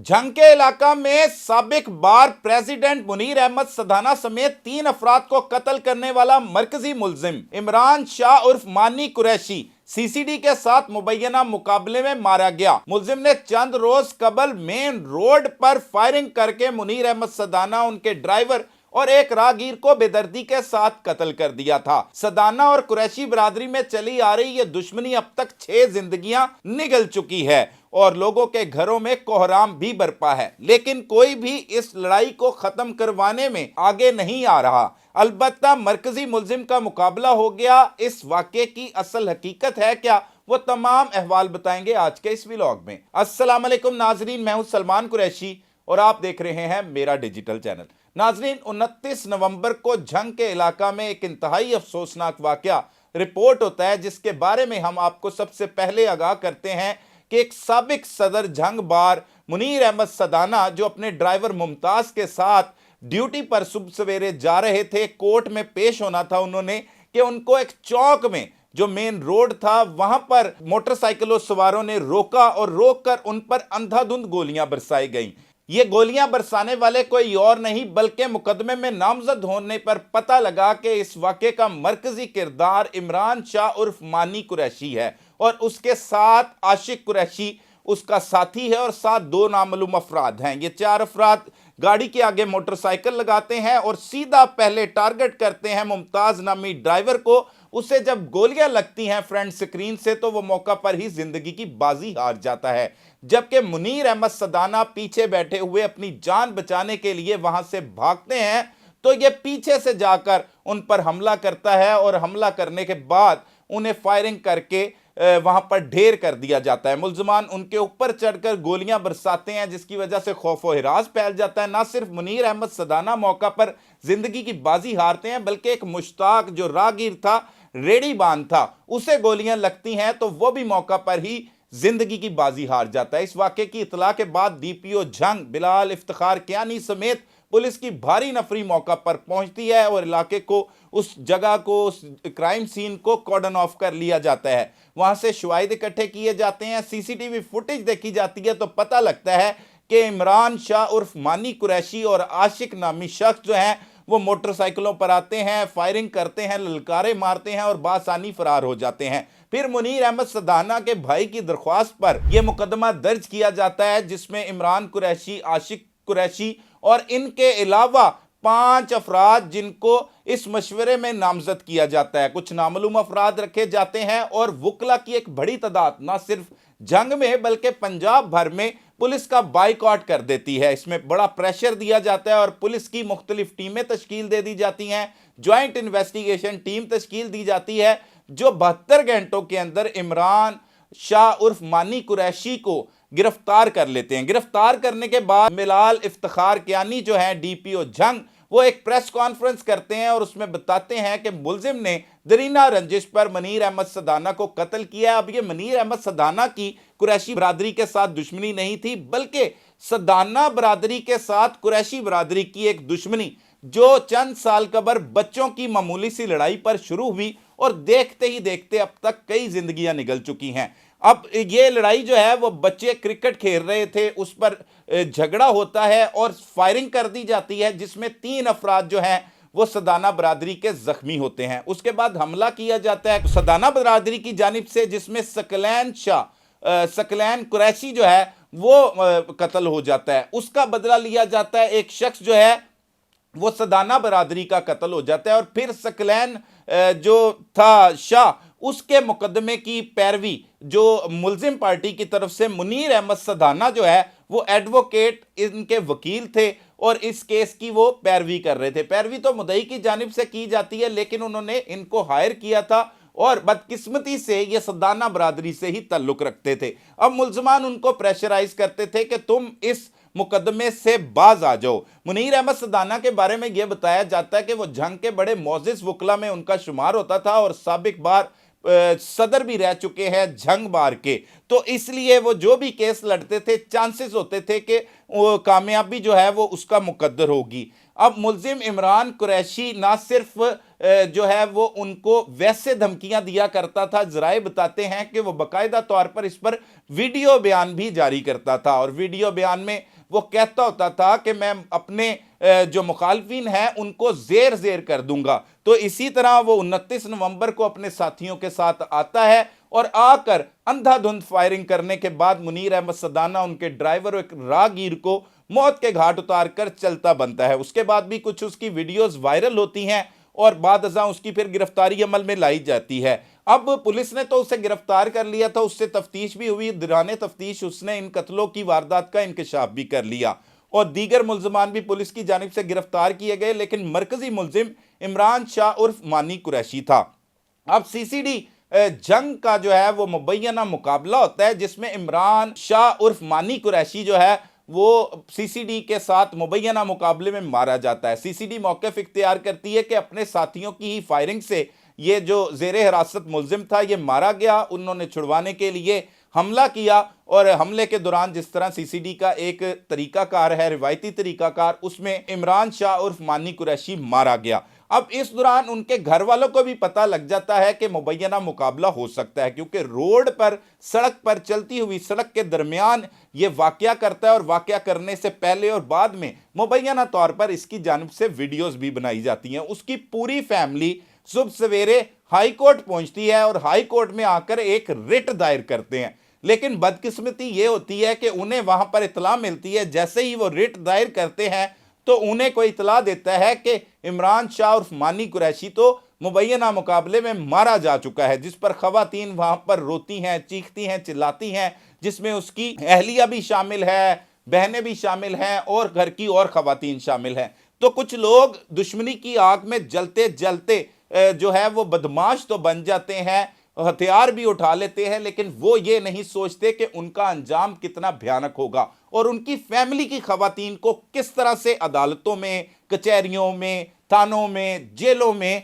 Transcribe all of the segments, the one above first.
झंग के इलाका में साबिक बार प्रेसिडेंट मुनीर अहमद सदाना समेत 3 अफराद को कत्ल करने वाला मरकजी मुलजिम इमरान शाह उर्फ मानी कुरैशी सीसीडी के साथ मुबैना मुकाबले में मारा गया। मुलजिम ने चंद रोज कबल मेन रोड पर फायरिंग करके मुनीर अहमद सदाना, उनके ड्राइवर और एक राहगीर को बेदर्दी के साथ कत्ल कर दिया था। सदाना और कुरैशी बरादरी में चली आ रही ये दुश्मनी अब तक 6 जिंदगियां निगल चुकी है और लोगों के घरों में कोहराम भी बरपा है, लेकिन कोई भी इस लड़ाई को खत्म करवाने में आगे नहीं आ रहा। अलबत्ता मरकजी मुलजिम का मुकाबला हो गया। इस वाक़े की असल हकीकत है क्या, वो तमाम अहवाल बताएंगे आज के इस व्लॉग में। अस्सलाम वालेकुम नाजरीन, मैं हूं सलमान कुरैशी और आप देख रहे हैं मेरा डिजिटल चैनल। नाजरीन, 29 नवंबर को झंग के इलाका में एक इंतहाई अफसोसनाक वाक़या रिपोर्ट होता है, जिसके बारे में हम आपको सबसे पहले आगाह करते हैं कि एक साबिक सदर झंग बार मुनीर अहमद सदाना, जो अपने ड्राइवर मुमताज के साथ ड्यूटी पर सुबह सवेरे जा रहे थे, कोर्ट में पेश होना था उन्होंने, कि उनको एक चौक में जो मेन रोड था वहां पर मोटरसाइकिलों सवारों ने रोका और रोककर उन पर अंधाधुंध गोलियां बरसाई गईं। ये गोलियां बरसाने वाले कोई और नहीं बल्कि मुकदमे में नामजद होने पर पता लगा कि इस वाक़े का मरकजी किरदार इमरान शाह उर्फ मानी कुरैशी है और उसके साथ आशिक कुरैशी उसका साथी है और साथ 2 नामालूम अफराद हैं। ये 4 अफराद गाड़ी के आगे मोटरसाइकिल लगाते हैं और सीधा पहले टारगेट करते हैं मुमताज नामी ड्राइवर को। उसे जब गोलियां लगती हैं फ्रंट स्क्रीन से तो वो मौका पर ही जिंदगी की बाजी हार जाता है, जबकि मुनीर अहमद सदाना पीछे बैठे हुए अपनी जान बचाने के लिए वहां से भागते हैं तो ये पीछे से जाकर उन पर हमला करता है और हमला करने के बाद उन्हें फायरिंग करके वहां पर ढेर कर दिया जाता है। मुलजमान उनके ऊपर चढ़कर गोलियां बरसाते हैं, जिसकी वजह से खौफ व हिरास फैल जाता है। ना सिर्फ मुनीर अहमद सदाना मौका पर जिंदगी की बाजी हारते हैं, बल्कि एक मुश्ताक जो राहगीर था, रेडी बांध था, उसे गोलियां लगती हैं तो वो भी मौका पर ही जिंदगी की बाजी हार जाता है। इस वाक़े की इतला के बाद डीपीओ झंग बिलाल इफ्तिखार कियानी समेत पुलिस की भारी नफरी मौका पर पहुंचती है और इलाके को, उस जगह को, उस क्राइम सीन को कॉर्डन ऑफ कर लिया जाता है। वहां से शवाहिद इकट्ठे किए जाते हैं, सीसीटीवी फुटेज देखी जाती है तो पता लगता है कि इमरान शाह उर्फ मानी कुरैशी और आशिक नामी शख्स जो हैं वो मोटरसाइकिलों पर आते हैं, फायरिंग करते हैं, ललकारे मारते हैं और बासानी फरार हो जाते हैं। फिर मुनीर अहमद सदाना के भाई की दरख्वास्त पर यह मुकदमा दर्ज किया जाता है, जिसमें इमरान कुरैशी, आशिक कुरैशी और इनके अलावा 5 अफराद जिनको इस मशवरे में नामजद किया जाता है, कुछ नामालूम अफराद रखे जाते हैं और वुकला की एक बड़ी तादाद ना सिर्फ जंग में बल्कि पंजाब भर में पुलिस का बाइकआउट कर देती है। इसमें बड़ा प्रेशर दिया जाता है और पुलिस की मुख्तलिफ टीमें तश्कील दे दी जाती हैं, ज्वाइंट इन्वेस्टिगेशन टीम तश्कील दी जाती है, जो 72 घंटों के अंदर इमरान शाह उर्फ मानी कुरैशी को गिरफ्तार कर लेते हैं। गिरफ्तार करने के बाद बिलाल इफ्तिखार कियानी जो है डीपीओ झंग, वो एक प्रेस कॉन्फ्रेंस करते हैं और उसमें बताते हैं कि मुलजिम ने दरीना रंजिश पर मुनीर अहमद सदाना को कत्ल किया। अब ये मुनीर अहमद सदाना की कुरैशी बरादरी के साथ दुश्मनी नहीं थी, बल्कि सदाना बरादरी के साथ कुरैशी बरादरी की एक दुश्मनी जो चंद साल कबर बच्चों की मामूली सी लड़ाई पर शुरू हुई और देखते ही देखते अब तक कई जिंदगियां निकल चुकी हैं। अब ये लड़ाई जो है वो बच्चे क्रिकेट खेल रहे थे, उस पर झगड़ा होता है और फायरिंग कर दी जाती है, जिसमें 3 अफराद जो हैं वो सदाना बरादरी के जख्मी होते हैं। उसके बाद हमला किया जाता है सदाना बरादरी की जानिब से, जिसमें सकलैन कुरैशी जो है वो कत्ल हो जाता है। उसका बदला लिया जाता है, एक शख्स जो है वो सदाना बरादरी का कत्ल हो जाता है और फिर सकलैन जो था शाह, उसके मुकदमे की पैरवी जो मुलजिम पार्टी की तरफ से मुनीर अहमद सदाना जो है वो एडवोकेट, इनके वकील थे और इस केस की वो पैरवी कर रहे थे। पैरवी तो मुद्दई की जानिब से की जाती है, लेकिन उन्होंने इनको हायर किया था और बदकिस्मती से ये सदाना बरादरी से ही ताल्लुक रखते थे। अब मुलजमान उनको प्रेशराइज करते थे कि तुम इस मुकदमे से बाज आ जाओ। मुनीर अहमद सदाना के बारे में यह बताया जाता है कि वो झंग के बड़े मोजिज वकला में उनका शुमार होता था और साबिक बार सदर भी रह चुके हैं झंग बार के, तो इसलिए वो जो भी केस लड़ते थे चांसेस होते थे कि वो कामयाबी जो है वो उसका मुकद्दर होगी। अब मुलजिम इमरान कुरैशी ना सिर्फ جو ہے وہ ان کو ویسے دھمکیاں دیا کرتا تھا، ذرائع بتاتے ہیں کہ وہ باقاعدہ طور پر اس پر ویڈیو بیان بھی جاری کرتا تھا، اور ویڈیو بیان میں وہ کہتا ہوتا تھا کہ میں اپنے جو مخالفین ہیں ان کو زیر زیر کر دوں گا۔ تو اسی طرح وہ 29 نومبر کو اپنے ساتھیوں کے ساتھ آتا ہے اور آ کر اندھا دھند فائرنگ کرنے کے بعد منیر احمد صدانہ ان کے ڈرائیور اور ایک راہگیر کو موت کے گھاٹ اتار کر چلتا بنتا ہے۔ اس کے بعد بھی کچھ اس کی ویڈیوز وائرل ہوتی ہیں اور بعد ازاں اس کی پھر گرفتاری عمل میں لائی جاتی ہے۔ اب پولیس نے تو اسے گرفتار کر لیا تھا، اس سے تفتیش بھی ہوئی، دوران تفتیش اس نے ان قتلوں کی واردات کا انکشاف بھی کر لیا اور دیگر ملزمان بھی پولیس کی جانب سے گرفتار کیے گئے، لیکن مرکزی ملزم عمران شاہ عرف مانی قریشی تھا۔ اب سی سی ڈی جنگ کا جو ہے وہ مبینہ مقابلہ ہوتا ہے جس میں عمران شاہ عرف مانی قریشی جو ہے وہ سی سی ڈی کے ساتھ مبینہ مقابلے میں مارا جاتا ہے۔ سی سی ڈی موقف اختیار کرتی ہے کہ اپنے ساتھیوں کی ہی فائرنگ سے یہ جو زیر حراست ملزم تھا یہ مارا گیا۔ انہوں نے چھڑوانے کے لیے حملہ کیا اور حملے کے دوران جس طرح سی سی ڈی کا ایک طریقہ کار ہے، روایتی طریقہ کار، اس میں عمران شاہ عرف مانی قریشی مارا گیا۔ اب اس دوران ان کے گھر والوں کو بھی پتہ لگ جاتا ہے کہ مبینہ مقابلہ ہو سکتا ہے، کیونکہ روڈ پر، سڑک پر، چلتی ہوئی سڑک کے درمیان یہ واقعہ کرتا ہے اور واقعہ کرنے سے پہلے اور بعد میں مبینہ طور پر اس کی جانب سے ویڈیوز بھی بنائی جاتی ہیں۔ اس کی پوری فیملی صبح سویرے ہائی کورٹ پہنچتی ہے اور ہائی کورٹ میں آ کر ایک رٹ دائر کرتے ہیں، لیکن بدقسمتی یہ ہوتی ہے کہ انہیں وہاں پر اطلاع ملتی ہے، جیسے ہی وہ رٹ دائر کرتے ہیں تو انہیں کوئی اطلاع دیتا ہے کہ عمران شاہ عرف مانی قریشی تو مبینہ مقابلے میں مارا جا چکا ہے، جس پر خواتین وہاں پر روتی ہیں، چیختی ہیں، چلاتی ہیں، جس میں اس کی اہلیہ بھی شامل ہے، بہنیں بھی شامل ہیں اور گھر کی اور خواتین شامل ہیں۔ تو کچھ لوگ دشمنی کی آگ میں جلتے جلتے جو ہے وہ بدماش تو بن جاتے ہیں، ہتھیار بھی اٹھا لیتے ہیں، لیکن وہ یہ نہیں سوچتے کہ ان کا انجام کتنا بھیانک ہوگا اور ان کی فیملی کی خواتین کو کس طرح سے عدالتوں میں، کچہریوں میں، تھانوں میں، جیلوں میں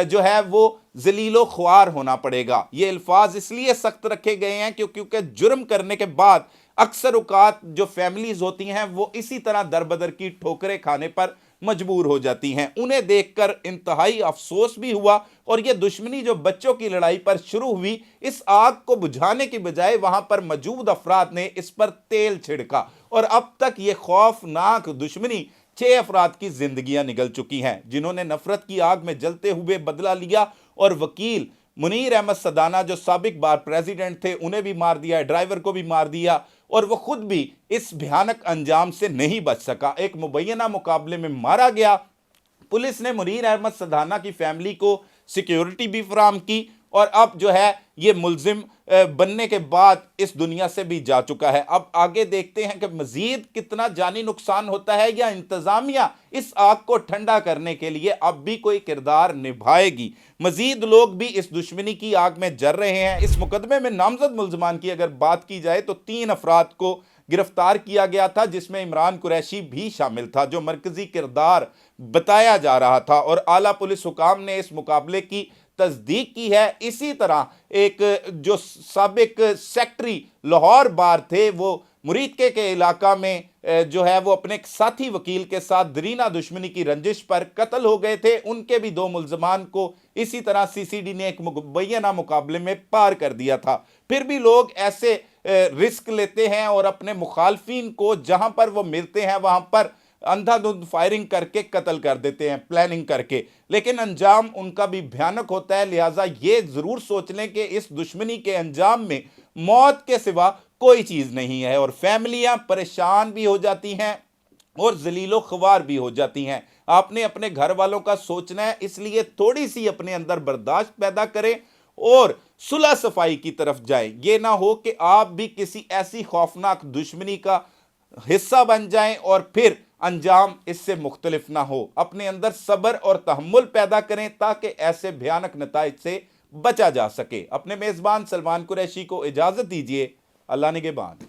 جو ہے وہ ذلیل و خوار ہونا پڑے گا۔ یہ الفاظ اس لیے سخت رکھے گئے ہیں کیونکہ جرم کرنے کے بعد اکثر اوقات جو فیملیز ہوتی ہیں وہ اسی طرح در بدر کی ٹھوکریں کھانے پر مجبور ہو جاتی ہیں۔ انہیں دیکھ کر انتہائی افسوس بھی ہوا اور یہ دشمنی جو بچوں کی لڑائی پر شروع ہوئی، اس آگ کو بجھانے کی بجائے وہاں پر موجود افراد نے اس پر تیل چھڑکا اور اب تک یہ خوفناک دشمنی 6 افراد کی زندگیاں نگل چکی ہیں، جنہوں نے نفرت کی آگ میں جلتے ہوئے بدلہ لیا اور وکیل منیر احمد صدانہ جو سابق بار پریزیڈنٹ تھے انہیں بھی مار دیا، ڈرائیور کو بھی مار دیا اور وہ خود بھی اس بھیانک انجام سے نہیں بچ سکا۔ ایک مبینہ مقابلے میں مارا گیا۔ پولیس نے منیر احمد صدانہ کی فیملی کو سیکیورٹی بھی فراہم کی اور اب جو ہے یہ ملزم بننے کے بعد اس دنیا سے بھی جا چکا ہے۔ اب آگے دیکھتے ہیں کہ مزید کتنا جانی نقصان ہوتا ہے یا انتظامیہ اس آگ کو ٹھنڈا کرنے کے لیے اب بھی کوئی کردار نبھائے گی۔ مزید لوگ بھی اس دشمنی کی آگ میں جل رہے ہیں۔ اس مقدمے میں نامزد ملزمان کی اگر بات کی جائے تو 3 افراد کو گرفتار کیا گیا تھا، جس میں عمران قریشی بھی شامل تھا جو مرکزی کردار بتایا جا رہا تھا، اور اعلیٰ پولیس حکام نے اس مقابلے کی تصدیق کی ہے۔ اسی طرح ایک جو سابق سیکٹری لاہور بار تھے وہ مریدکے کے علاقہ میں جو ہے وہ اپنے ایک ساتھی وکیل کے ساتھ درینہ دشمنی کی رنجش پر قتل ہو گئے تھے، ان کے بھی 2 ملزمان کو اسی طرح سی سی ڈی نے ایک مبینہ مقابلے میں پار کر دیا تھا۔ پھر بھی لوگ ایسے رسک لیتے ہیں اور اپنے مخالفین کو جہاں پر وہ ملتے ہیں وہاں پر اندھا دھند فائرنگ کر کے قتل کر دیتے ہیں، پلاننگ کر کے، لیکن انجام ان کا بھی بھیانک ہوتا ہے۔ لہٰذا یہ ضرور سوچ لیں کہ اس دشمنی کے انجام میں موت کے سوا کوئی چیز نہیں ہے اور فیملیاں پریشان بھی ہو جاتی ہیں اور ذلیل و خوار بھی ہو جاتی ہیں۔ آپ نے اپنے گھر والوں کا سوچنا ہے، اس لیے تھوڑی سی اپنے اندر برداشت پیدا کریں اور صلح صفائی کی طرف جائیں۔ یہ نہ ہو کہ آپ بھی کسی ایسی خوفناک دشمنی کا حصہ بن جائیں اور پھر انجام اس سے مختلف نہ ہو۔ اپنے اندر صبر اور تحمل پیدا کریں تاکہ ایسے بھیانک نتائج سے بچا جا سکے۔ اپنے میزبان سلمان قریشی کو اجازت دیجیے۔ اللہ نگہبان۔